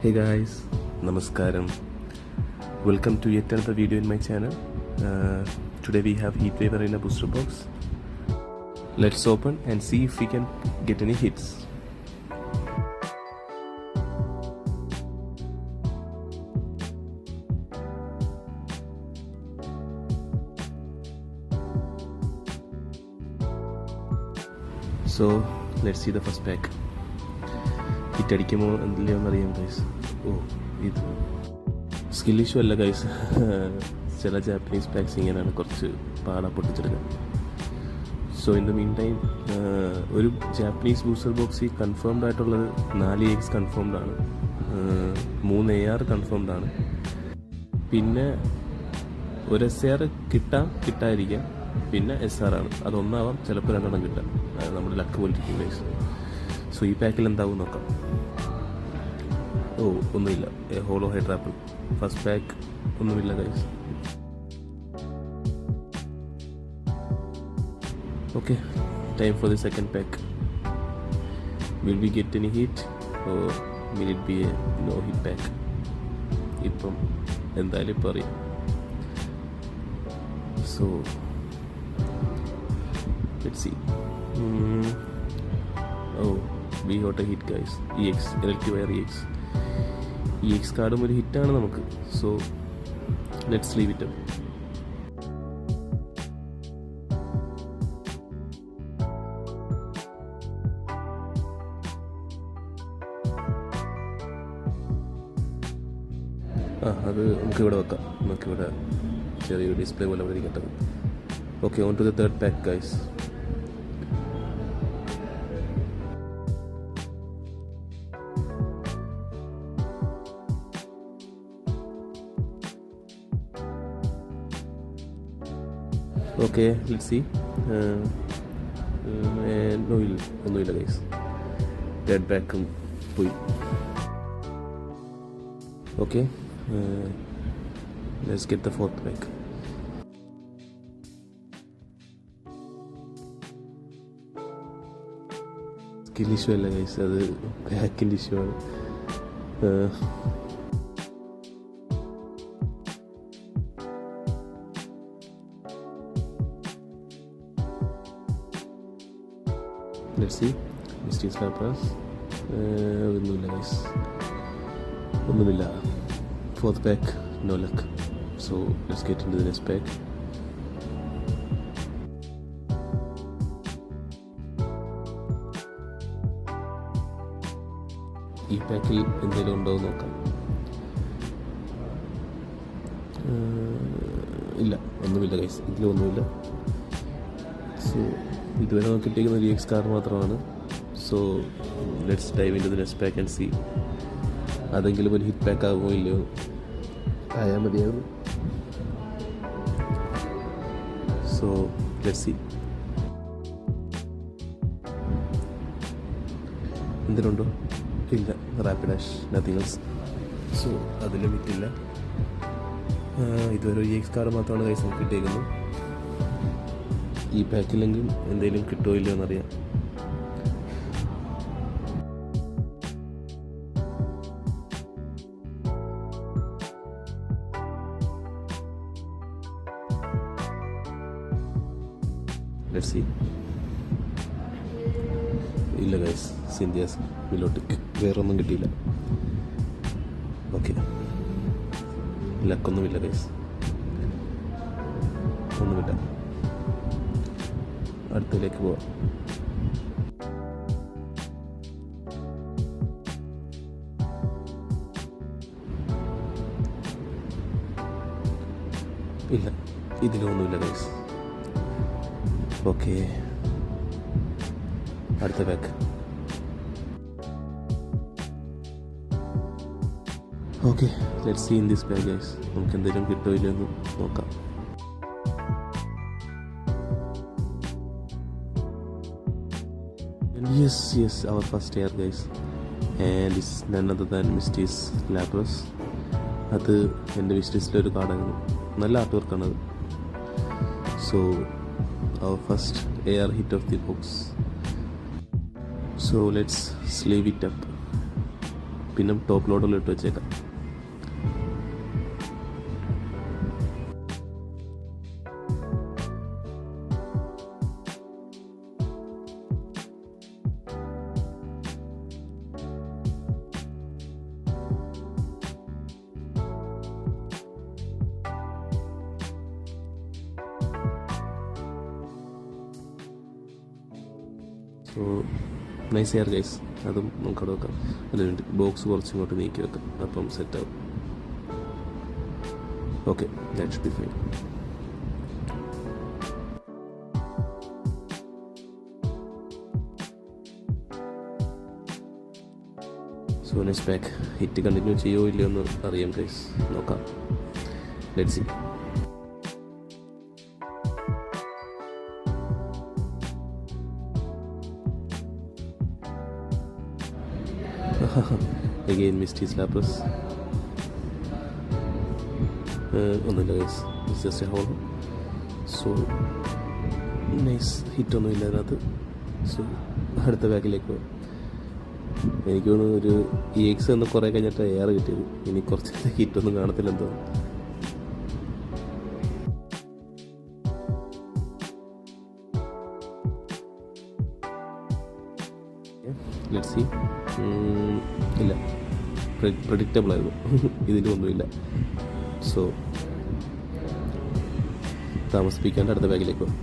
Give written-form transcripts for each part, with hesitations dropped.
Hey guys, Namaskaram. Welcome to yet another video in my channel. Today we have Heatwave Arena booster box. Let's open and see if we can get any hits. So let's see the first pack. Hit അടിക്കുമോ എന്തില്ലോ എന്നറിയാം guys. ഇത് skill issue അല്ല guys. ചില Japanese packs ഇങ്ങനെയാണ് കുറച്ച് പാടാ പൊട്ടിച്ചെടുക്കാൻ. So in the meantime ഒരു ജാപ്പനീസ് ബൂസ്റ്റർ ബോക്സിൽ കൺഫേംഡ് ആയിട്ടുള്ളത് 4 eggs കൺഫേംഡ് ആണ്, 3 AR കൺഫേംഡ് ആണ്, പിന്നെ ഒരു SR കിട്ടാതിരിക്കാം, പിന്നെ SR ആണ്. അതൊന്നാവാം, ചിലപ്പോൾ 2 കിട്ടാം. നമ്മുടെ ലക്ക് പോലിരിക്കും ഗൈസ്. സോ ഈ പാക്കിൽ എന്താവും നോക്കാം. ഒന്നുമില്ല. ഹോളോ ഹൈഡ്രാപ്പിൾ ഫസ്റ്റ് പാക്ക് ഒന്നുമില്ല guys. Okay, time for the second pack. Will we get any hit or will it be a no hit pack? ഇപ്പം എന്തായാലും ഇപ്പം അറിയാം. So let's see. we got a hit guys. EX relative wire EX കാർഡും ഒരു ഹിറ്റാണ് നമുക്ക്. So let's leave it. അത് നമുക്കിവിടെ വെക്കാം. നമുക്കിവിടെ ചെറിയൊരു ഡിസ്പ്ലേ പോലെ അവിടെ ഇരിക്കട്ടെ. Okay, on to the third pack guys. Okay, let's see. ഒന്നുമില്ല ഗൈസ്. തേർഡ് പാക്കും പോയി. Okay, let's get the fourth pack. Skill issue അല്ല ഗൈസ്, അത് പാക്കിൻ്റെ ഇഷ്യൂ ആണ്. Let's see. Mystery Snappers. ഒന്നുമില്ല ഗൈസ്, ഒന്നുമില്ല. Fourth pack, no luck. So let's get into the next pack. ഈ പാക്കിൽ എന്തെങ്കിലും ഉണ്ടോ എന്ന് നോക്കാം. ഇല്ല, ഒന്നുമില്ല ഗൈസ്, ഇതിലൊന്നുമില്ല. സോ ഇതുവരെ നമുക്ക് കിട്ടിയിരിക്കുന്ന ഒരു EX കാർഡ് മാത്രമാണ്. So let's dive into the next pack and see. അതെങ്കിലും ഒരു ഹിറ്റ് പാക്ക് ആകുമോ ഇല്ലയോ? ആയാൽ മതിയാകും. So let's see. എന്തിനുണ്ടോ? ഇല്ല. Rapid dash, nothing else. So അതിലും ഹിറ്റില്ല. ഇതുവരെ ഒരു EX കാർഡ് മാത്രമാണ് കൈസ് നമുക്ക് കിട്ടിയിരിക്കുന്നത്. ഈ പാക്കിലെങ്കിലും എന്തെങ്കിലും കിട്ടുമോ ഇല്ലയോ എന്നറിയാം. Let's see. ഇല്ല ഗൈസ്, സിന്ധ്യാസ് മിലോട്ടിക്, വേറൊന്നും കിട്ടിയില്ല. ഓക്കെ, ലക്കൊന്നുമില്ല ഗൈസ്, ഒന്നുമില്ല. അടുത്തതിലേക്ക് പോവാം. ഇല്ല, ഇതിലൊന്നുമില്ല ഗൈസ്. ഓക്കെ, അടുത്ത pack. Okay, let's see in this pack guys. നമുക്ക് എന്തെങ്കിലും കിട്ടുമോ ഇല്ലയോ എന്ന് നോക്കാം. Yes, our first AR guys, and it's none other than Misty's Lapras. അത് എൻ്റെ വിഷ് ലിസ്റ്റിലൊരു കാർഡായിരുന്നു. നല്ല ആർട്ട് വർക്കാണത്. So our first AR hit of the box. So let's sleeve it up. പിന്നെ ടോപ്പ് ലോഡറിൽ ഇട്ട് വെച്ചേക്കാം. സോ നൈസ് എയർ ഗൈസ്, അതും നമുക്ക് അവിടെ വെക്കാം. അതിനുവേണ്ടി ബോക്സ് കുറച്ച് ഇങ്ങോട്ട് നീക്കി വെക്കാം, അപ്പം സെറ്റാവും. Okay, that should be fine. So next pack hit continue ചെയ്യുമോ ഇല്ലയോ എന്ന് അറിയാം ഗൈസ്, നോക്കാം. Let's see. Again Misty Slappers. ഒന്നുമില്ല guys, it's just a hole. So nice, ഹിറ്റൊന്നുമില്ല അതിനകത്ത്. സോ അടുത്ത ബാക്കിലേക്ക് പോകും. എനിക്ക് തോന്നുന്നു ഒരു EX എന്ന് കുറേ കഴിഞ്ഞിട്ട് എയർ കിട്ടിയത്. ഇനി കുറച്ച് ഹിറ്റൊന്നും കാണത്തില്ല എന്തോ. Let's see. ഇല്ല, പ്രെഡിക്റ്റബിൾ ആയിരുന്നു. ഇതിലൊന്നുമില്ല. സോ താമസിപ്പിക്കാണ്ട് അടുത്ത ബാഗിലേക്ക് പോകും.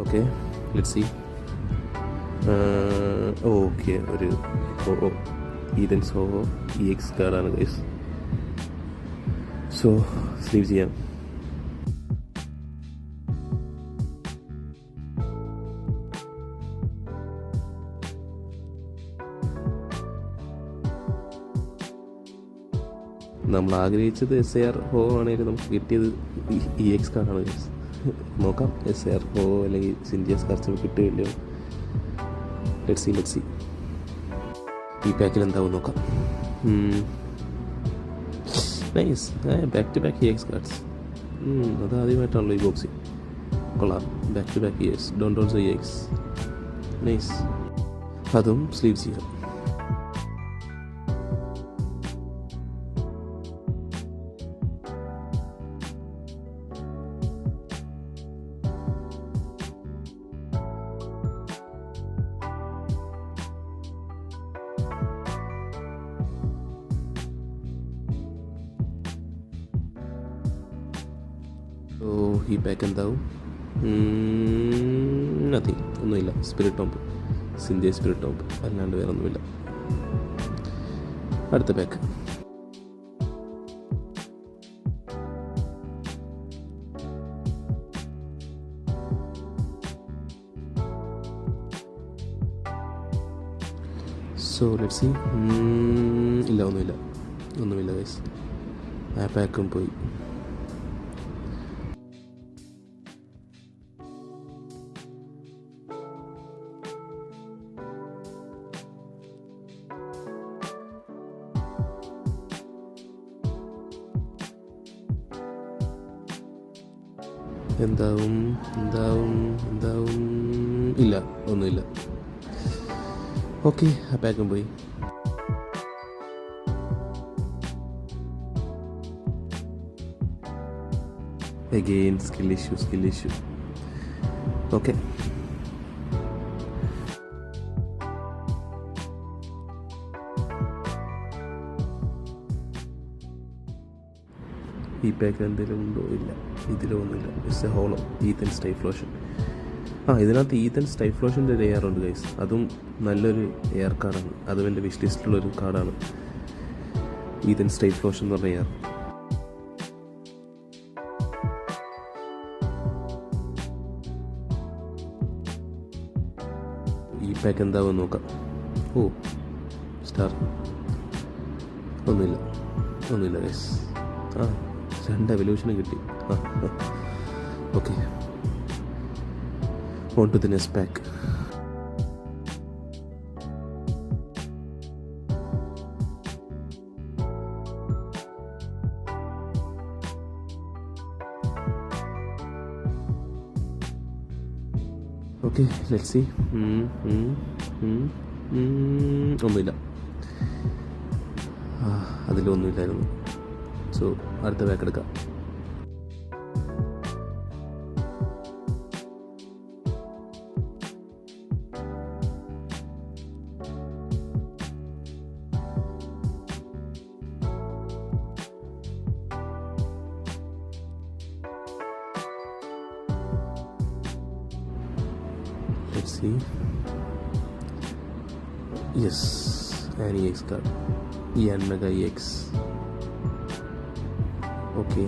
Okay, let's see. ഓക്കെ, ഒരു ഈതൻ സോഹോ EX കാർഡാണ് ഗൈസ്. സോ സ്ലീവ് ചെയ്യാം. നമ്മൾ ആഗ്രഹിച്ചത് SAR ഹോ ആണെങ്കിൽ നമുക്ക് കിട്ടിയത് EX കാർഡാണ് ഗൈസ്. നോക്കാം SAR ഹോ അല്ലെങ്കിൽ സിൻഡിയസ് കാർഡ് കിട്ടുകയില്ലയോ. Let's see. ഈ പാക്കിൽ എന്താവും നോക്കാം. Nice, back to back EX cards. അത് ആദ്യമായിട്ടാണല്ലോ ഈ ബോക്സിൽ. കൊള്ളാം, back to back EX, don't also EX. Nice, അതും സ്ലീവ് ചെയ്യാം. ഈ പാക്ക് എന്താവും? നത്തിങ്, ഒന്നുമില്ല. Spirit tomb, Cynthia spirit tomb, അല്ലാണ്ട് വേറെ ഒന്നുമില്ല. അടുത്ത പാക്ക്. So let's see. ഇല്ല, ഒന്നുമില്ല ഗൈസ്. ആ പാക്കും പോയി. എന്താവും? ഇല്ല, ഒന്നുമില്ല. ഓക്കെ, ആ പാക്കും പോയി. Again skill issue. ഓക്കെ, ഈ പാക്കിൽ എന്തെങ്കിലും ഉണ്ടോ? ഇല്ല, ഇതിലൊന്നുമില്ല. It's a holo Ethan Typhlosion. ഇതിനകത്ത് ഈതൻ സ്റ്റൈഫ്ലോഷൻ്റെ ഒരു എയർ ഉണ്ട് ഗൈസ്. അതും നല്ലൊരു എയർ കാർഡാണ്. അതും എൻ്റെ വിഷ് ലിസ്റ്റിലുള്ളൊരു കാർഡാണ്, ഈതൻ സ്റ്റൈഫ്ലോഷൻ എന്ന് പറഞ്ഞ എയർ. ഈ പാക്ക് എന്താവും നോക്കാം. സ്റ്റാർ. ഒന്നുമില്ല ഗൈസ്. 2 എവല്യൂഷനും കിട്ടി. Okay, on to the next pack. Okay let's see. ഒന്നുമില്ല, അതിലൊന്നുമില്ലായിരുന്നു. സോ അടുത്ത ബാക്ക് എടുക്കാം. Let's see. Yes, an EX card. Yan Mega EX. Okay,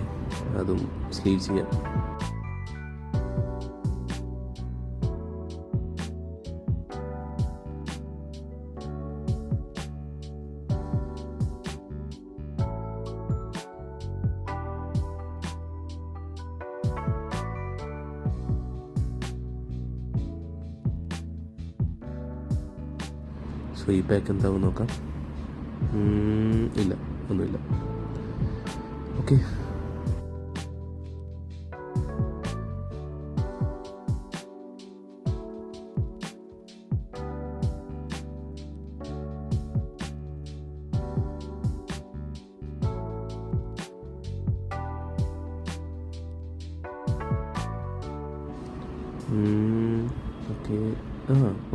അതും സ്ലീവ് ചെയ്യാം. സോ ഈ പാക്ക് എന്താവും നോക്കാം. ഇല്ല, ഒന്നുമില്ല. Okay,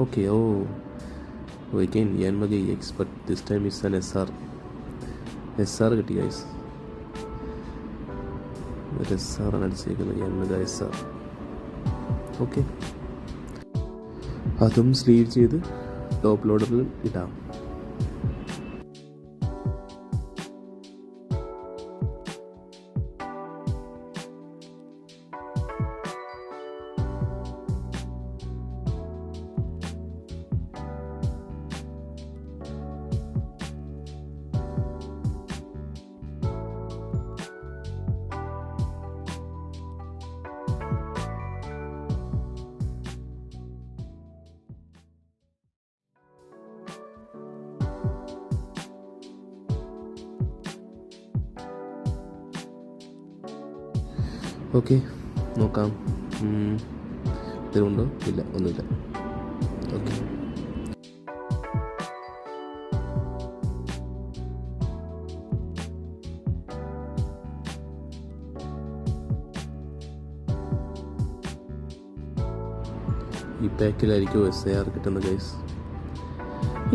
okay. Oh, again Yanmega EX, but this time it's an SR കിട്ടി ഗൈസ്. ഒരു SR ആണ് അടിച്ചേക്കുന്നത്, Yanmega SR. ഓക്കെ, അതും സ്ലീവ് ചെയ്ത് ടോപ്പ് ലോഡറിൽ ഇടാം. ഓക്കെ, നോക്കാം. ഇതിലുണ്ടോ? ഇല്ല, ഒന്നുമില്ല. ഓക്കെ, ഈ പാക്കിലായിരിക്കും SAR കിട്ടുന്ന ഗൈസ്.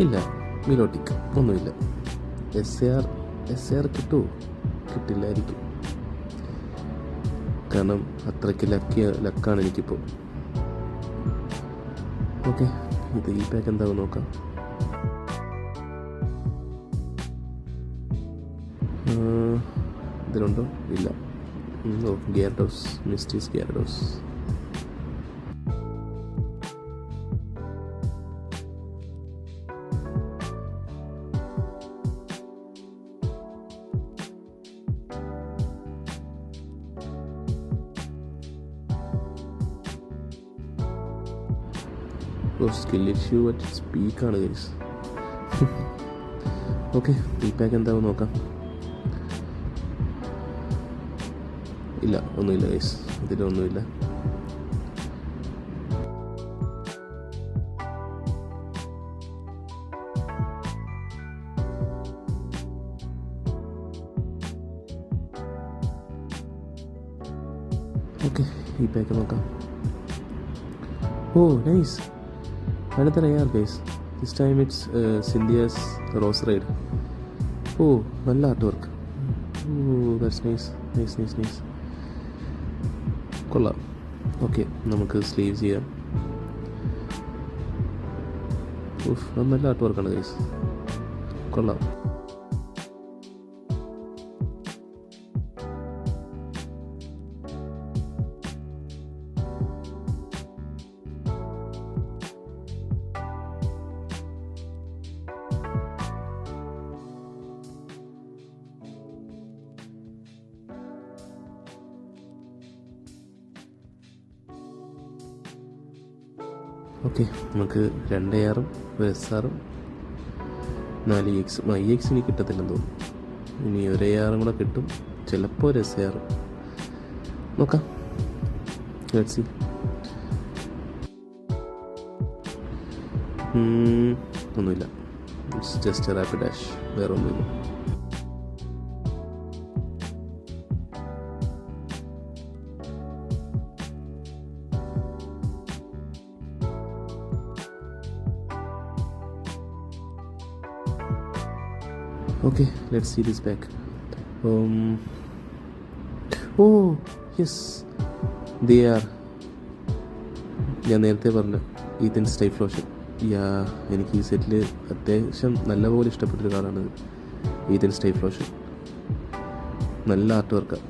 ഇല്ല, മിലോട്ടിക് ഒന്നുമില്ല. SAR കിട്ടുമോ? കിട്ടില്ലായിരിക്കും, കാരണം അത്രയ്ക്ക് ലക്കാണ് എനിക്കിപ്പോൾ. ഓക്കെ, ഇത് ഈ പാക്ക് എന്താവും നോക്കാം. ഇതിലുണ്ടോ? ഇല്ല. Gyarados, Misty's Gyarados. Skill issue at സ്പീക്കാണ് ഗൈസ്. ഓക്കെ, ഈ പാക്ക് എന്താവും നോക്കാം. ഇല്ല, ഒന്നുമില്ല ഗൈസ്, ഇതിലൊന്നുമില്ല. ഓക്കെ, ഈ പാക്ക് നോക്കാം. Oh nice, another AR guys. This time it's Cynthia's Rose Raid. Oh, നല്ല artwork. Oh, that's nice. കൊള്ളാം. ഓക്കെ, നമുക്ക് സ്ലീവ് ചെയ്യാം. അത് നല്ല ആർട്ട്വർക്കാണ് ഗൈസ്, കൊള്ളാം. ഓക്കെ, നമുക്ക് 2 ARഉം ഒരു SRഉം 4 EXഉം. EX ഇനി കിട്ടത്തില്ലെന്ന് തോന്നുന്നു. ഇനി ഒരു ARഉം കൂടെ കിട്ടും, ചിലപ്പോൾ ഒരു SAR. നോക്കാം, ലെറ്റ്സ് സീ. ഒന്നുമില്ല, it's just A rapid dash, വേറെ ഒന്നുമില്ല. Okay, let's see this back. Oh, yes, they are. ഞാൻ നേരത്തെ പറഞ്ഞ ഈതൻ സ്റ്റൈഫ് ലോഷൻ. എനിക്ക് ഈ സെറ്റിൽ അത്യാവശ്യം നല്ലപോലെ ഇഷ്ടപ്പെട്ടൊരു കാർഡാണ് ഈതൻ സ്റ്റൈഫ് ലോഷൻ. നല്ല ആർട്ട് വർക്കാണ്.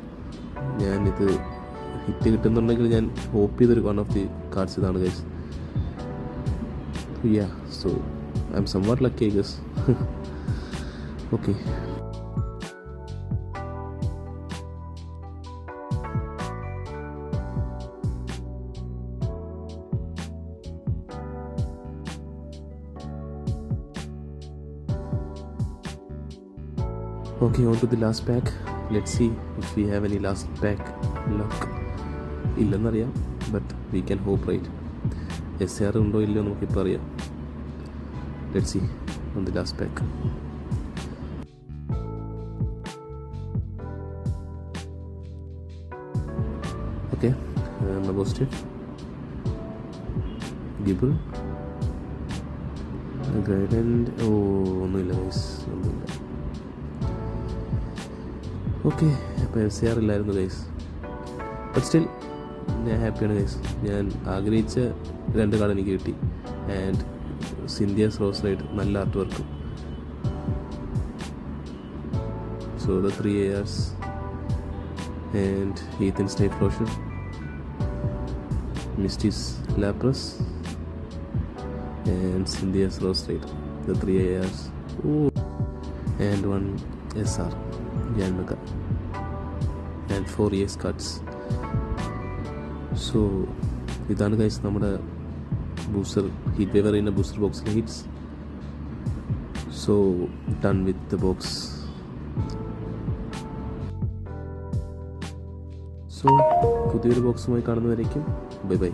ഞാനിത് ഹിറ്റ് കിട്ടുന്നുണ്ടെങ്കിൽ ഞാൻ ഹോപ്പ് ചെയ്തൊരു വൺ ഓഫ് ദി കാർഡ്സ് ഇതാണ് guys. So I M somewhat lucky I guess. Okay. Okay, on to the last pack. Let's see if we have any last pack luck. ഇല്ലെന്നറിയാം, but we can hope, right? SR ഉണ്ടോ ഇല്ലയോ നമുക്കിപ്പോൾ അറിയാം. Let's see on the last pack. Okay, Nabosted, Gibble, Guidend. ഒന്നുമില്ല guys, ഒന്നുമില്ല. Okay, അപ്പോൾ SR ഇല്ലായിരുന്നു guys, but still ഞാൻ ഹാപ്പിയാണ് ഗൈസ്. ഞാൻ ആഗ്രഹിച്ച 2 കാർഡ് എനിക്ക് കിട്ടി. ആൻഡ് സിന്ധ്യാസ് റോസ് റൈഡ്, നല്ല ആർട്ട് വർക്കും. So the 3 ARs and Ethan Stayf Lotion, Misty's Lapras and Cynthia's Rose Rate, the 3 ARs. And 1 SR Yanmaka and 4 AS cards. So ഇതാണ് guys നമ്മുടെ ബൂസ്റ്റർ ഹീറ്റ് വേവർ ഇൻ ബൂസ്റ്റർ booster hits. So done with the box. So പുതിയൊരു ബോക്സുമായി കാണുന്നവരേക്കും bye bye.